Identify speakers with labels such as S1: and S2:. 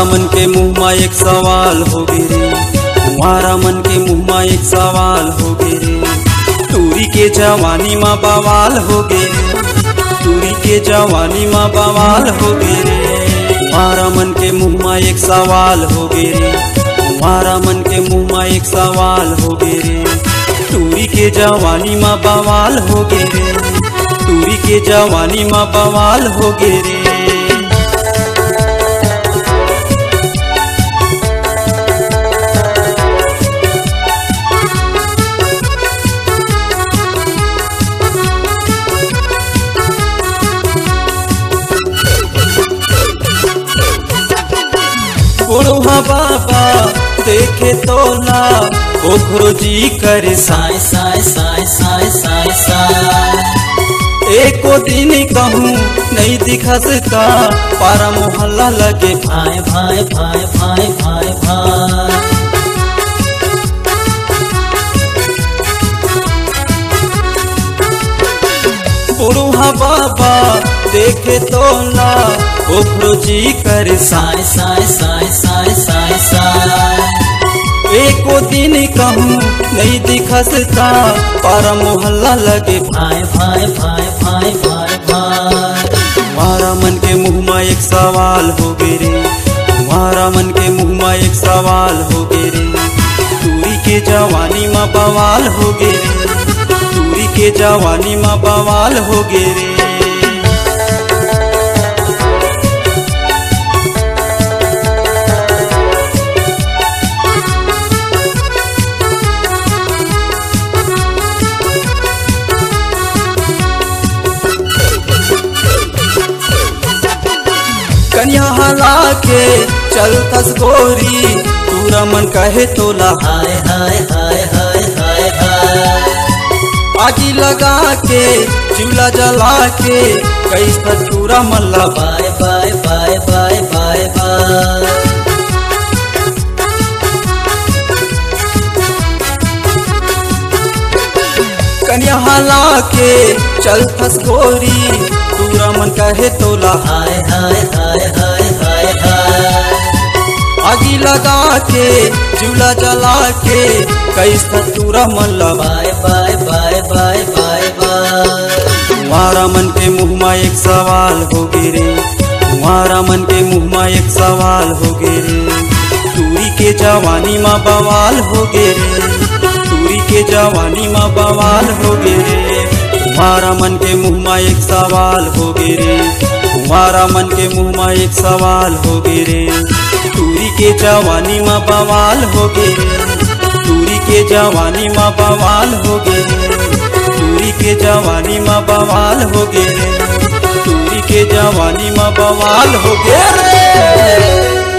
S1: मन के मुँह में एक सवाल हो गे रे, तुम्हारा मन के मुँह में एक सवाल हो गे रे। टूरी के जवानी माँ बवाल हो गे रे, टूरी के जवानी माँ बवाल हो गे रे। तुम्हारा मन के मुँह में एक सवाल हो गे रे, तुम्हारा मन के मुँह में एक सवाल हो गे रे। टूरी के जवानी माँ बवाल हो गे रे, टूरी के जवानी माँ बवाल हो गे रे। बुढ़वा बाबा देखे तो ना ओखरो जी करे साय साय साय साय साय साय। एको दिन कहूँ नहीं दिखसता, पारा मोहल्ला लगे भाई भाई भाई भाई भाई भाई। बुढ़वा बाबा देखे तो ना ओखरो जी करे साय साय साय साय साय साय। एको दिन कहूँ नहीं दिखसता, पारा मोहल्ला लगे भाई भाई भाई भाई भाई भाई। तुम्हारा मन के मुँह में एक सवाल हो गे रे, तुम्हारा मन के मुँह में एक सवाल हो गे रे। टूरी के जवानी माँ बवाल हो गे रे, टूरी के जवानी माँ बवाल हो गे रे। कन्या हला के चलतस गोरी, पूरा मन कहे तोला हाय हाय हाय हाय हाय हाय। आगी लगा के चूल्हा जला के कैसा पूरा मल्ला बाय बाय बाय बाय बाय बाय। कन्या हला के चलतस गोरी, पूरा मन कहे तोला हाय हाय हाय हाय हाय हाय। आगी लगा के चूल्हा जला के कैसा पूरा मल्ला बाय बाय बाय बाय बाय बाय। तुम्हारा मन के मुँह में एक सवाल हो गे रे, तुम्हारा मन के मुँह में एक सवाल हो गे रे। टूरी के जवानी माँ बवाल हो गे रे, टूरी के जवानी माँ बवाल हो गे रे। तुम्हारा मन के मुँह में एक सवाल हो गे रे, तुम्हारा मन के मुँह में एक सवाल हो गे रे। टूरी के जवानी माँ बवाल हो गे रे, टूरी के जवानी माँ बवाल हो गे रे। टूरी के जवानी माँ बवाल हो गे रे, टूरी के जवानी माँ बवाल हो गे रे।